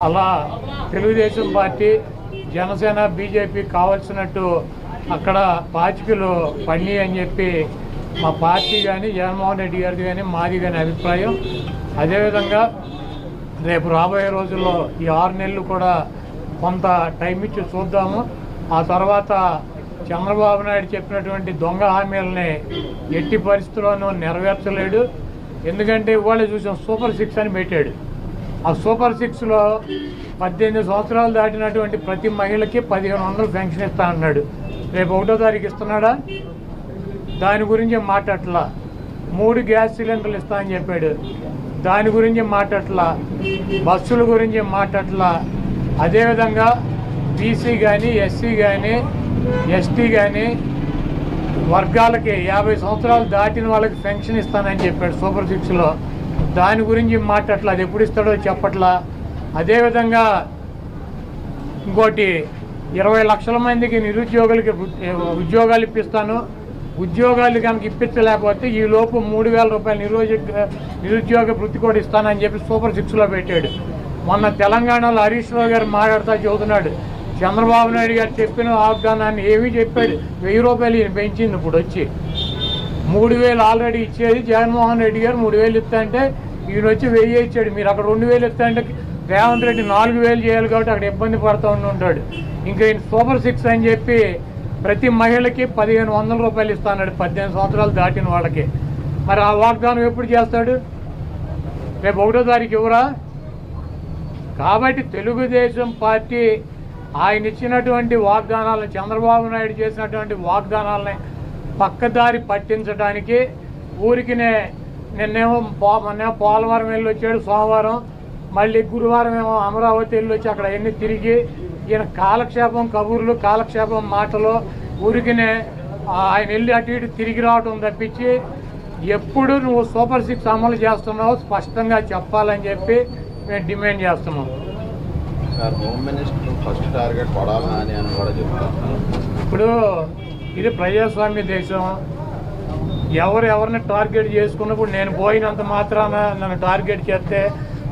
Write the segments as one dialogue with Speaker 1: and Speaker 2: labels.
Speaker 1: అలా Telugu Desam party Janasena BJP కావాల్సినట్టు అక్కడ పాచికలు పని అని చెప్పి మా పార్టీ కానీ జగన్మోహన్ రెడ్డి గారిది కానీ మాది కానీ అభిప్రాయం. అదేవిధంగా రేపు రాబోయే రోజుల్లో ఈ 6 నెలలు కూడా కొంత టైం ఇచ్చి చూద్దాము. ఆ తర్వాత చంద్రబాబు నాయుడు చెప్పినటువంటి దొంగ హామీలని ఎట్టి పరిస్థితుల్లోనూ నెరవేర్చలేడు. ఎందుకంటే ఇవాళ చూసాం సూపర్ 6 అని పెట్టాడు. ఆ సూపర్ 6లో 18 సంవత్సరాలు దాటినటువంటి ప్రతి మహిళకి 1500 పెన్షన్ ఇస్తా అన్నాడు. రేపు 1వ తారీఖు ఇస్తున్నాడా? దాని గురించి మాట్లాడట్లా. 3 గ్యాస్ సిలిండర్లు ఇస్తా అని చెప్పాడు. దాని గురించి మాట్లాడట్లా. బస్సుల గురించి మాట్లాడట్లా. అదేవిధంగా బీసీ కానీ ఎస్సీ కానీ ఎస్టీ కానీ వర్గాలకి 50 సంవత్సరాలు దాటిన వాళ్ళకి పెన్షన్ ఇస్తానని చెప్పాడు సూపర్ 6లో. దాని గురించి మాట్లాడట్లా. అది ఎప్పుడు ఇస్తాడో చెప్పట్లా. అదేవిధంగా ఇంకోటి 20 లక్షల మందికి నిరుద్యోగులకి ఉద్యోగాలు ఇప్పిస్తాను. ఉద్యోగాలు కనుక ఇప్పించలేకపోతే ఈ లోపు 3000 రూపాయలు నిరుద్యోగ వృత్తి కూడా ఇస్తానని చెప్పి సూపర్ 6లో పెట్టాడు. మొన్న తెలంగాణలో హరీష్ రావు గారు మాట్లాడుతూ చెబుతున్నాడు చంద్రబాబు నాయుడు గారు చెప్పిన వాగ్దానాన్ని ఏమీ చెప్పాడు. 1000 రూపాయలు ఈయన పెంచింది. ఇప్పుడు వచ్చి 3000 ఆల్రెడీ ఇచ్చేది జగన్మోహన్ రెడ్డి గారు 3000 ఇస్తా అంటే ఈయన వచ్చి 1000 ఇచ్చాడు. మీరు అక్కడ 2000 ఇస్తా అంటే రేవంత్ రెడ్డి 4000 చేయాలి కాబట్టి అక్కడ ఇబ్బంది పడుతూ ఉంటాడు. ఇంకా ఈయన సూపర్ 6 అని చెప్పి ప్రతి మహిళకి 1500 రూపాయలు ఇస్తా అన్నాడు 18 సంవత్సరాలు దాటిన వాళ్ళకి. మరి ఆ వాగ్దానం ఎప్పుడు చేస్తాడు? రేపు 1వ తారీఖు ఇవ్వరా? కాబట్టి తెలుగుదేశం పార్టీ ఆయన ఇచ్చినటువంటి వాగ్దానాలను చంద్రబాబు నాయుడు చేసినటువంటి వాగ్దానాలని పక్కదారి పట్టించడానికి ఊరికినే నిన్నేమో పోలవరం వెళ్ళి వచ్చాడు సోమవారం, మళ్ళీ గురువారం ఏమో అమరావతి వెళ్ళి వచ్చి అక్కడ ఎన్ని తిరిగి ఈయన కాలక్షేపం కబుర్లు కాలక్షేపం మాటలు ఊరికినే ఆయన వెళ్ళి అటు ఇటు తిరిగి రావడం తప్పించి ఎప్పుడు నువ్వు సూపర్ 6 అమలు చేస్తున్నావు స్పష్టంగా చెప్పాలని చెప్పి మేము డిమాండ్ చేస్తున్నాం.
Speaker 2: Sir home minister first target కొడాలని అని కూడా చెప్తాను.
Speaker 1: ఇప్పుడు ఇది ప్రజాస్వామ్య దేశం. ఎవరిని టార్గెట్ చేసుకున్నప్పుడు నేను పోయినంత మాత్రాన నన్ను టార్గెట్ చేస్తే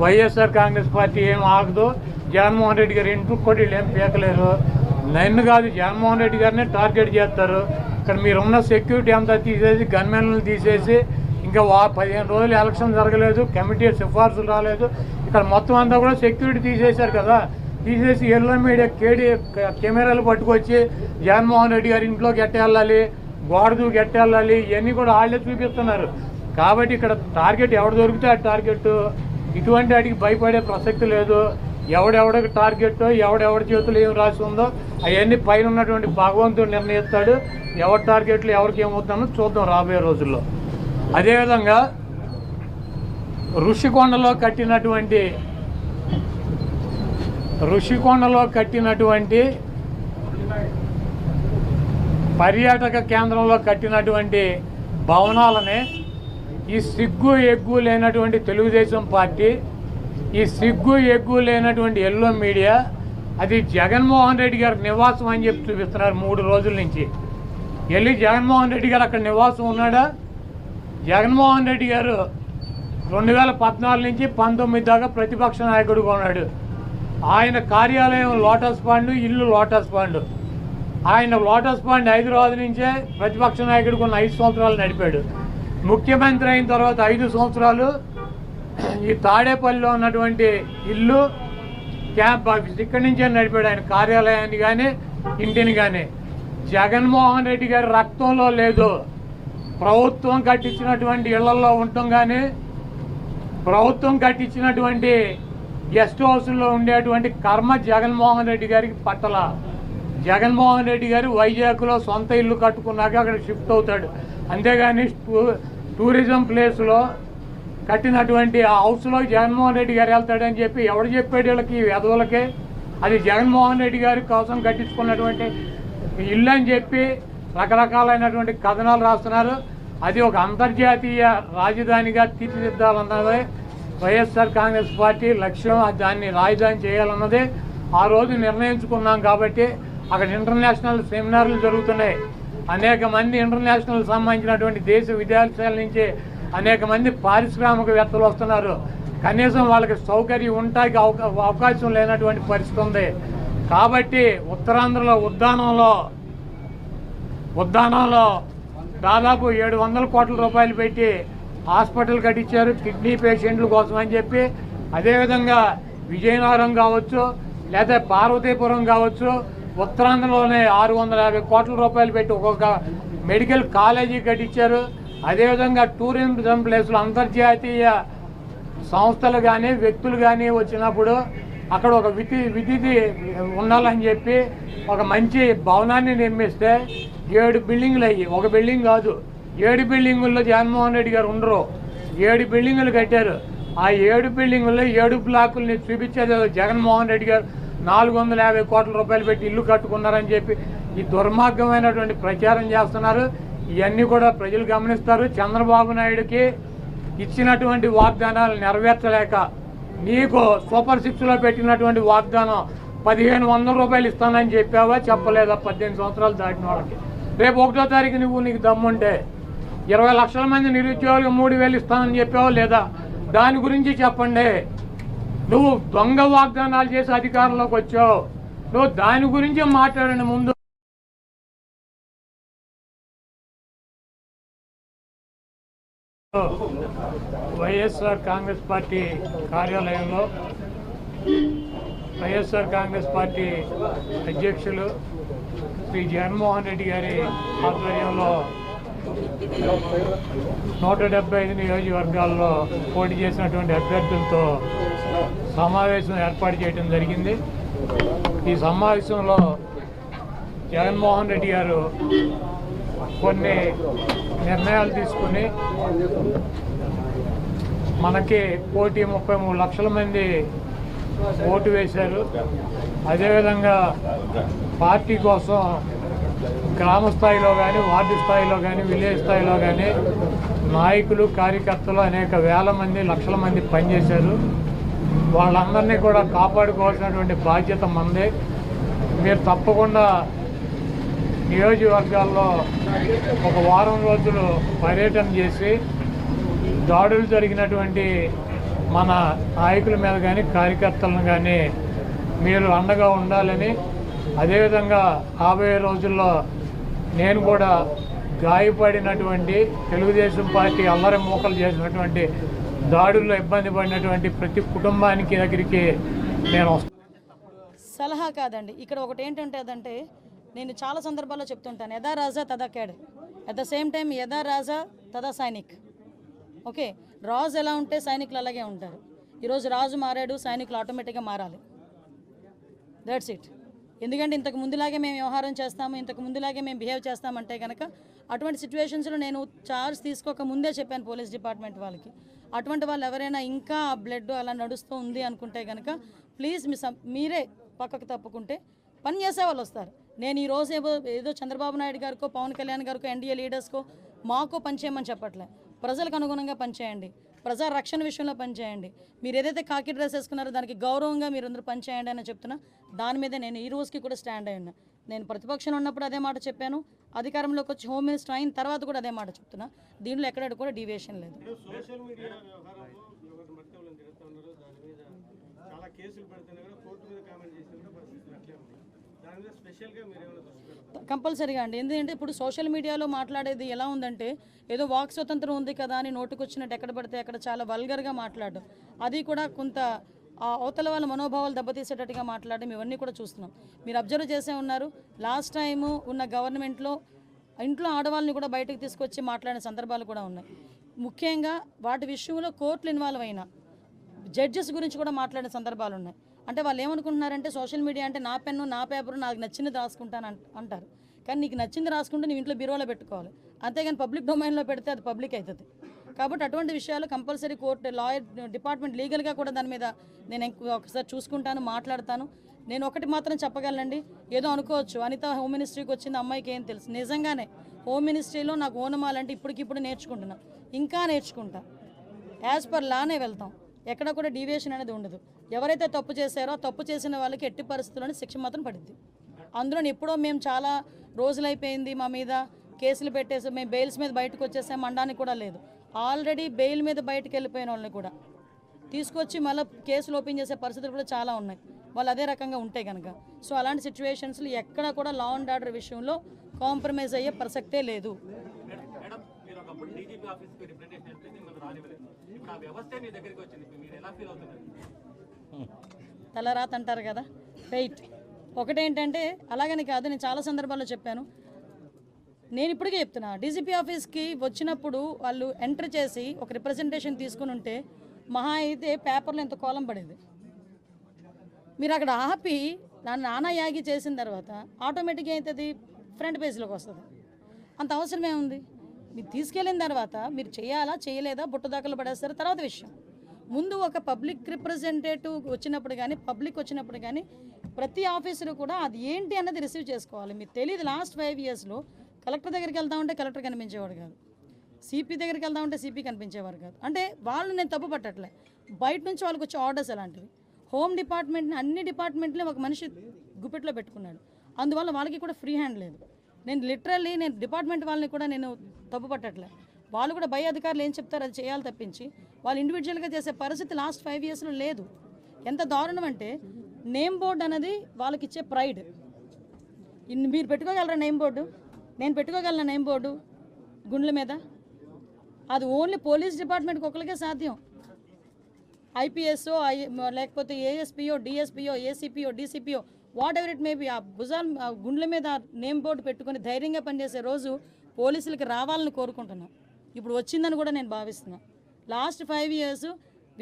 Speaker 1: వైఎస్ఆర్ కాంగ్రెస్ పార్టీ ఏం ఆగదు. జగన్మోహన్ రెడ్డి గారు ఇంటికి కూడా వీళ్ళు ఏం పీకలేరు. నన్ను కాదు జగన్మోహన్ రెడ్డి గారిని టార్గెట్ చేస్తారు. ఇక్కడ మీరున్న సెక్యూరిటీ అంతా తీసేసి గన్మెన్లను తీసేసి ఇంకా 15 రోజులు ఎలక్షన్ జరగలేదు, కమిటీ సిఫార్సులు రాలేదు, ఇక్కడ మొత్తం అంతా కూడా సెక్యూరిటీ తీసేశారు కదా. తీసేసి ఎల్లో మీడియా కెమెరాలు పట్టుకొచ్చి జగన్మోహన్ రెడ్డి గారి ఇంట్లోకి ఎట్టేళ్ళాలి, గోడ దూకి ఎట్టేళ్ళాలి, ఇవన్నీ కూడా వాళ్ళే చూపిస్తున్నారు. కాబట్టి ఇక్కడ టార్గెట్ ఎవడు దొరికితే ఆ టార్గెట్. ఇటువంటి వాటికి భయపడే ప్రసక్తి లేదు. ఎవడెవడికి టార్గెట్ ఎవడెవడి చేతులు ఏం రాసి ఉందో అవన్నీ పైన ఉన్నటువంటి భగవంతుడు నిర్ణయిస్తాడు. ఎవరి టార్గెట్లు ఎవరికి ఏమవుతుందో చూద్దాం రాబోయే రోజుల్లో. అదేవిధంగా ఋషికొండలో కట్టినటువంటి పర్యాటక కేంద్రంలో కట్టినటువంటి భవనాలనే ఈ సిగ్గు ఎగ్గు లేనటువంటి తెలుగుదేశం పార్టీ, ఈ సిగ్గు ఎగ్గు లేనటువంటి ఎల్లో మీడియా అది జగన్మోహన్ రెడ్డి గారి నివాసం అని చెప్పి చూపిస్తున్నారు 3 రోజుల నుంచి. వెళ్ళి జగన్మోహన్ రెడ్డి గారు అక్కడ నివాసం ఉన్నాడా? జగన్మోహన్ రెడ్డి గారు 2014 నుంచి 19 దాకా ప్రతిపక్ష నాయకుడిగా ఉన్నాడు. ఆయన కార్యాలయం లోటస్ పాండ్, ఇల్లు లోటస్ పాండ్. ఆయన లోటస్ పాండ్ హైదరాబాద్ నుంచే ప్రతిపక్ష నాయకుడికి ఉన్న 5 సంవత్సరాలు నడిపాడు. ముఖ్యమంత్రి అయిన తర్వాత 5 సంవత్సరాలు ఈ తాడేపల్లిలో ఉన్నటువంటి ఇల్లు క్యాంప్ ఆఫీస్ ఇక్కడి నుంచే నడిపాడు ఆయన కార్యాలయాన్ని కానీ ఇంటిని కానీ. జగన్మోహన్ రెడ్డి గారి రక్తంలో లేదు. ప్రభుత్వం కట్టించినటువంటి ఇళ్లలో ఉండటం కానీ ప్రభుత్వం కట్టించినటువంటి గెస్ట్ హౌస్లో ఉండేటువంటి కర్మ జగన్మోహన్ రెడ్డి గారికి పట్టల. జగన్మోహన్ రెడ్డి గారు వైజాగ్లో సొంత ఇల్లు కట్టుకున్నాక అక్కడ షిఫ్ట్ అవుతాడు. అంతేగాని టూరిజం ప్లేస్లో కట్టినటువంటి ఆ హౌస్లో జగన్మోహన్ రెడ్డి గారు వెళ్తాడని చెప్పి ఎవడు చెప్పాడు వీళ్ళకి, వెధవులకే? అది జగన్మోహన్ రెడ్డి గారి కోసం కట్టించుకున్నటువంటి ఇల్లు అని చెప్పి రకరకాలైనటువంటి కథనాలు రాస్తున్నారు. అది ఒక అంతర్జాతీయ రాజధానిగా తీర్చిదిద్దాలన్నదే వైఎస్ఆర్ కాంగ్రెస్ పార్టీ లక్ష్యం. దాన్ని రాజధాని చేయాలన్నదే ఆ రోజు నిర్ణయించుకున్నాం. కాబట్టి అక్కడ ఇంటర్నేషనల్ సెమినార్లు జరుగుతున్నాయి. అనేక మంది ఇంటర్నేషనల్ సంబంధించినటువంటి దేశ విదేశాల నుంచి అనేక మంది పారిశ్రామికవేత్తలు వస్తున్నారు. కనీసం వాళ్ళకి సౌకర్యం ఉండటానికి అవకాశం లేనటువంటి పరిస్థితి ఉంది. కాబట్టి ఉత్తరాంధ్రలో ఉద్దానంలో దాదాపు 700 కోట్ల రూపాయలు పెట్టి హాస్పిటల్ కట్టించారు కిడ్నీ పేషెంట్ల కోసం అని చెప్పి. అదేవిధంగా విజయనగరం కావచ్చు లేదా పార్వతీపురం కావచ్చు, ఉత్తరాంధ్రలోనే 650 కోట్ల రూపాయలు పెట్టి ఒక్కొక్క మెడికల్ కాలేజీ కట్టించారు. అదేవిధంగా టూరిజం ప్లేస్లు అంతర్జాతీయ సంస్థలు కానీ వ్యక్తులు కానీ వచ్చినప్పుడు అక్కడ ఒక విధిది ఉండాలని చెప్పి ఒక మంచి భవనాన్ని నిర్మిస్తే 7 బిల్డింగులు అయ్యి, ఒక బిల్డింగ్ కాదు 7 బిల్డింగుల్లో జగన్మోహన్ రెడ్డి గారు ఉండరు. 7 బిల్డింగులు కట్టారు. ఆ 7 బిల్డింగుల్లో 7 బ్లాకుల్ని చూపించేది జగన్మోహన్ రెడ్డి గారు 450 కోట్ల రూపాయలు పెట్టి ఇల్లు కట్టుకున్నారని చెప్పి ఈ దుర్మార్గమైనటువంటి ప్రచారం చేస్తున్నారు. ఇవన్నీ కూడా ప్రజలు గమనిస్తారు. చంద్రబాబు నాయుడుకి ఇచ్చినటువంటి వాగ్దానాలు నెరవేర్చలేక నీకు సూపర్ 6లో పెట్టినటువంటి వాగ్దానం 1500 రూపాయలు ఇస్తానని చెప్పావా, చెప్పలేదా? 18 సంవత్సరాలు దాటిన వాళ్ళకి రేపు 1వ తారీఖు నీకు దమ్ముంటే 20 లక్షల మంది నిరుద్యోగులకు 3000 ఇస్తానని చెప్పావా లేదా? దాని గురించి చెప్పండి. నువ్వు దొంగ వాగ్దానాలు చేసి అధికారంలోకి వచ్చావు, నువ్వు దాని గురించి మాట్లాడండి ముందు. వైఎస్ఆర్ కాంగ్రెస్ పార్టీ కార్యాలయంలో వైఎస్ఆర్ కాంగ్రెస్ పార్టీ అధ్యక్షులు శ్రీ జగన్మోహన్ రెడ్డి గారి ఆధ్వర్యంలో 175 నియోజకవర్గాల్లో పోటీ చేసినటువంటి అభ్యర్థులతో సమావేశం ఏర్పాటు చేయడం జరిగింది. ఈ సమావేశంలో జగన్మోహన్ రెడ్డి గారు కొన్ని నిర్ణయాలు తీసుకుని మనకి 1,33 లక్షల మంది ఓటు వేశారు. అదేవిధంగా పార్టీ కోసం గ్రామ స్థాయిలో కానీ, వార్డు స్థాయిలో కానీ, విలేజ్ స్థాయిలో కానీ నాయకులు, కార్యకర్తలు అనేక వేల మంది, లక్షల మంది పనిచేశారు. వాళ్ళందరినీ కూడా కాపాడుకోవాల్సినటువంటి బాధ్యత మనదే. మీరు తప్పకుండా నియోజకవర్గాల్లో ఒక వారం రోజులు పర్యటన చేసి దాడులు జరిగినటువంటి మన నాయకుల మీద కానీ, కార్యకర్తలను కానీ మీరు అండగా ఉండాలని, అదేవిధంగా రాబోయే రోజుల్లో నేను కూడా గాయపడినటువంటి తెలుగుదేశం పార్టీ అల్లరి మూకలు చేసినటువంటి దాడుల్లో ఇబ్బంది పడినటువంటి ప్రతి కుటుంబానికి దగ్గరికి నేను
Speaker 3: సలహా కాదండి. ఇక్కడ ఒకటి ఏంటంటే నేను చాలా సందర్భాల్లో చెప్తుంటాను, యథా రాజా తదా కేడ్, అట్ ద సేమ్ టైం యథా రాజా తదా సైనిక్. ఓకే, రాజు ఎలా ఉంటే సైనికులు అలాగే ఉంటారు. ఈరోజు రాజు మారాడు, సైనికులు ఆటోమేటిక్గా మారాలి. That's it. ఎందుకంటే ఇంతకు ముందులాగే మేము వ్యవహారం చేస్తాము, ఇంతకు ముందులాగే మేము బిహేవ్ చేస్తామంటే కనుక అటువంటి సిచ్యువేషన్స్లో నేను చార్జ్ తీసుకోక ముందే చెప్పాను పోలీస్ డిపార్ట్మెంట్ వాళ్ళకి, అటువంటి వాళ్ళు ఎవరైనా ఇంకా బ్లడ్ అలా నడుస్తూ ఉంది అనుకుంటే కనుక ప్లీజ్ మీరే పక్కకు తప్పుకుంటే పని చేసే వాళ్ళు వస్తారు. నేను ఈరోజు ఏదో చంద్రబాబు నాయుడు గారికో, పవన్ కళ్యాణ్ గారికో, ఎన్డీఏ లీడర్స్కో మాకో పనిచేయమని చెప్పట్లే. ప్రజలకు అనుగుణంగా పనిచేయండి, ప్రజా రక్షణ విషయంలో పనిచేయండి. మీరు ఏదైతే కాకి డ్రెస్ వేసుకున్నారో దానికి గౌరవంగా మీరు అందరూ పనిచేయండి అని చెప్తున్నా. దాని మీద నేను ఈ రోజుకి కూడా స్టాండ్ అయి ఉన్నా. నేను ప్రతిపక్షంలో ఉన్నప్పుడు అదే మాట చెప్పాను, అధికారంలోకి వచ్చి హోమ్ మినిస్టర్ అయిన తర్వాత కూడా అదే మాట చెప్తున్నా. దీనిలో ఎక్కడ కూడా డీవియేషన్ లేదు. కంపల్సరీగా అండి. ఎందుకంటే ఇప్పుడు సోషల్ మీడియాలో మాట్లాడేది ఎలా ఉందంటే ఏదో వాక్ స్వతంత్రం ఉంది కదా అని నోటుకొచ్చినట్టు ఎక్కడ పడితే అక్కడ చాలా వల్గర్గా మాట్లాడడం, అది కూడా కొంత అవతల వాళ్ళ మనోభావాలు దెబ్బతీసేటట్టుగా మాట్లాడడం, ఇవన్నీ కూడా చూస్తున్నాం. మీరు అబ్జర్వ్ చేసే ఉన్నారు. లాస్ట్ టైము ఉన్న గవర్నమెంట్లో ఇంట్లో ఆడవాళ్ళని కూడా బయటకు తీసుకొచ్చి మాట్లాడిన సందర్భాలు కూడా ఉన్నాయి. ముఖ్యంగా వాటి విషయంలో కోర్టులు ఇన్వాల్వ్ అయిన జడ్జెస్ గురించి కూడా మాట్లాడిన సందర్భాలు ఉన్నాయి. అంటే వాళ్ళు ఏమనుకుంటున్నారంటే సోషల్ మీడియా అంటే నా పెన్ను, నా పేపరు, నాకు నచ్చింది రాసుకుంటాను అంటారు. కానీ నీకు నచ్చింది రాసుకుంటే నీ ఇంట్లో బీరోలో పెట్టుకోవాలి, అంతేగాని పబ్లిక్ డొమైన్లో పెడితే అది పబ్లిక్ అవుతుంది. కాబట్టి అటువంటి విషయాలు కంపల్సరీ కోర్టు, లాయర్ డిపార్ట్మెంట్ లీగల్గా కూడా దాని మీద నేను ఒకసారి చూసుకుంటాను, మాట్లాడతాను. నేను ఒకటి మాత్రం చెప్పగలనండి, ఏదో అనుకోవచ్చు అనిత హోమ్ మినిస్ట్రీకి వచ్చింది, అమ్మాయికి ఏం తెలుసు. నిజంగానే హోమ్ మినిస్ట్రీలో నాకు ఓనమాలంటే ఇప్పటికిప్పుడు నేర్చుకుంటున్నా, ఇంకా నేర్చుకుంటా. యాజ్ పర్ లానే వెళ్తాం, ఎక్కడ కూడా డీవియేషన్ అనేది ఉండదు. ఎవరైతే తప్పు చేశారో తప్పు చేసిన వాళ్ళకి ఎట్టి పరిస్థితుల్లోనే శిక్ష మాత్రం పడుద్ది. అందులో ఎప్పుడో మేము చాలా రోజులైపోయింది మా మీద కేసులు పెట్టేసి మేము బెయిల్స్ మీద బయటకు వచ్చేసాం అనడానికి కూడా లేదు. ఆల్రెడీ బెయిల్ మీద బయటకు వెళ్ళిపోయిన వాళ్ళని కూడా తీసుకొచ్చి మళ్ళీ కేసులు ఓపెన్ చేసే పరిస్థితులు కూడా చాలా ఉన్నాయి వాళ్ళు అదే రకంగా ఉంటే కనుక. సో అలాంటి సిచ్యువేషన్స్లో ఎక్కడ కూడా లా అండ్ ఆర్డర్ విషయంలో కాంప్రమైజ్ అయ్యే ప్రసక్తే లేదు. తలరాత అంటారు కదా, వెయిట్. ఒకటేంటంటే అలాగని కాదు, నేను చాలా సందర్భాల్లో చెప్పాను, నేను ఇప్పటికే చెప్తున్నా, డీజీపీ ఆఫీస్కి వచ్చినప్పుడు వాళ్ళు ఎంటర్ చేసి ఒక రిప్రజెంటేషన్ తీసుకుని ఉంటే మహా అయితే పేపర్లో ఎంత కోలం పడేది. మీరు అక్కడ ఆపి నానా యాగి చేసిన తర్వాత ఆటోమేటిక్గా అవుతుంది, ఫ్రంట్ పేజ్లోకి వస్తుంది. అంత అవసరం ఏముంది? మీరు తీసుకెళ్ళిన తర్వాత మీరు చేయాలా చేయలేదా బుట్టదాకలు పడేస్తారు తర్వాత విషయం. ముందు ఒక పబ్లిక్ రిప్రజెంటేటివ్ వచ్చినప్పుడు కానీ పబ్లిక్ వచ్చినప్పుడు కానీ ప్రతి ఆఫీసరు కూడా అది ఏంటి అన్నది రిసీవ్ చేసుకోవాలి. మీకు తెలియదు, లాస్ట్ 5 yearsలో కలెక్టర్ దగ్గరికి వెళ్తా ఉంటే కలెక్టర్ కనిపించేవాడు కాదు, సిపి దగ్గరికి వెళ్తా ఉంటే సిపి కనిపించేవారు కాదు. అంటే వాళ్ళు నేను తప్పు పట్టట్లే, బయట నుంచి వాళ్ళకి వచ్చే ఆర్డర్స్ అలాంటివి. హోమ్ డిపార్ట్మెంట్ని అన్ని డిపార్ట్మెంట్ని ఒక మనిషి గుప్పెట్లో పెట్టుకున్నాడు, అందువల్ల వాళ్ళకి కూడా ఫ్రీ హ్యాండ్ లేదు. నేను లిటరల్లీ నేను డిపార్ట్మెంట్ వాళ్ళని కూడా నేను తప్పు పట్టట్లే, వాళ్ళు కూడా పై అధికారులు ఏం చెప్తారు అది చేయాలి తప్పించి వాళ్ళు ఇండివిజువల్గా చేసే పరిస్థితి లాస్ట్ 5 yearsలో లేదు. ఎంత దారుణం అంటే నేమ్ బోర్డు అనేది వాళ్ళకి ఇచ్చే ప్రైడ్. మీరు పెట్టుకోగలరా నేమ్ బోర్డు? నేను పెట్టుకోగలనా నేమ్ బోర్డు గుండ్ల మీద? అది ఓన్లీ పోలీస్ డిపార్ట్మెంట్కి ఒకరికే సాధ్యం. ఐపీఎస్ఓ లేకపోతే ఏఎస్పీఓ డిఎస్పీఓ ఏసీపీఓ డీసీపీఓ whatever it may be, ఆ భుజాలు గుండ్ల మీద నేమ్ బోర్డు పెట్టుకొని ధైర్యంగా పనిచేసే రోజు పోలీసులకి రావాలని కోరుకుంటున్నాను. ఇప్పుడు వచ్చిందని కూడా నేను భావిస్తున్నాను. Last 5 years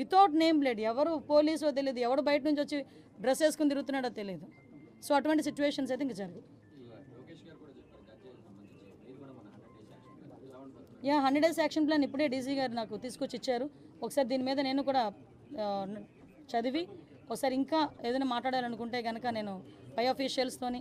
Speaker 3: without name plate, ఎవరు పోలీసో తెలియదు, ఎవడు బయట నుంచి వచ్చి డ్రెస్ వేసుకుని తిరుగుతున్నాడో తెలియదు. సో అటువంటి సిచ్యువేషన్స్ అయితే ఇంక జరగదు. 100 days యాక్షన్ ప్లాన్ ఇప్పుడే డీజీ గారు నాకు తీసుకొచ్చి ఇచ్చారు. ఒకసారి దీని మీద నేను కూడా చదివి ఒకసారి ఇంకా ఏదైనా మాట్లాడాలనుకుంటే కనుక నేను పై ఆఫీషియల్స్తోని,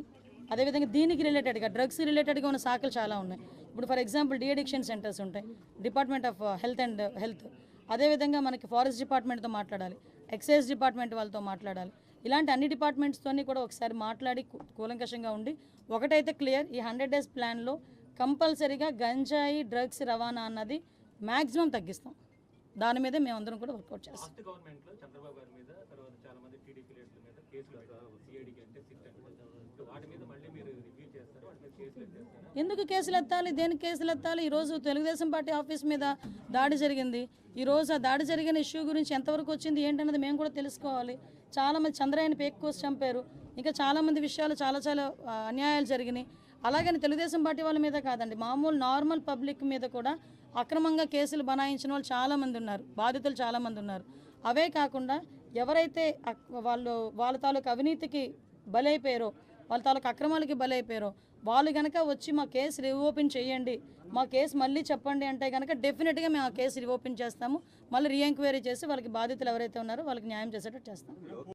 Speaker 3: అదేవిధంగా దీనికి రిలేటెడ్గా డ్రగ్స్ రిలేటెడ్గా ఉన్న శాఖలు చాలా ఉన్నాయి. ఇప్పుడు ఫర్ ఎగ్జాంపుల్ డీఅడిక్షన్ సెంటర్స్ ఉంటాయి, డిపార్ట్మెంట్ ఆఫ్ హెల్త్, అదేవిధంగా మనకి ఫారెస్ట్ డిపార్ట్మెంట్తో మాట్లాడాలి, ఎక్సైజ్ డిపార్ట్మెంట్ వాళ్ళతో మాట్లాడాలి. ఇలాంటి అన్ని డిపార్ట్మెంట్స్తోని కూడా ఒకసారి మాట్లాడి కూలంకషంగా ఉండి ఒకటైతే క్లియర్, ఈ 100 days ప్లాన్లో కంపల్సరీగా గంజాయి డ్రగ్స్ రవాణా అన్నది మ్యాక్సిమం తగ్గిస్తాం. దాని మీదే మేమందరం కూడా వర్కౌట్ చేస్తాం. ఎందుకు కేసులు ఎత్తాలి? దేనికి కేసులు ఎత్తాలి? ఈరోజు తెలుగుదేశం పార్టీ ఆఫీస్ మీద దాడి జరిగింది. ఈరోజు ఆ దాడి జరిగిన ఇష్యూ గురించి ఎంతవరకు వచ్చింది ఏంటన్నది మేము కూడా తెలుసుకోవాలి. చాలామంది చంద్రయ్యని పేక్ కోసి చంపారు, ఇంకా చాలామంది విషయాలు చాలా అన్యాయాలు జరిగినాయి. అలాగని తెలుగుదేశం పార్టీ వాళ్ళ మీద కాదండి, మామూలు నార్మల్ పబ్లిక్ మీద కూడా అక్రమంగా కేసులు బనాయించిన వాళ్ళు చాలామంది ఉన్నారు, బాధితులు చాలామంది ఉన్నారు. అవే కాకుండా ఎవరైతే వాళ్ళ తాలూకు అవినీతికి బలైపోయారో, వాళ్ళ తాలూకు అక్రమాలకి బలైపోయారో వాళ్ళు కనుక వచ్చి మా కేసు రీఓపెన్ చేయండి, మా కేసు మళ్ళీ చెప్పండి అంటే కనుక డెఫినెట్గా మేము ఆ కేసు రీఓపెన్ చేస్తాము. మళ్ళీ రీఎంక్వైరీ చేసి వాళ్ళకి బాధితులు ఎవరైతే ఉన్నారో వాళ్ళకి న్యాయం చేసేటట్టు చేస్తాము.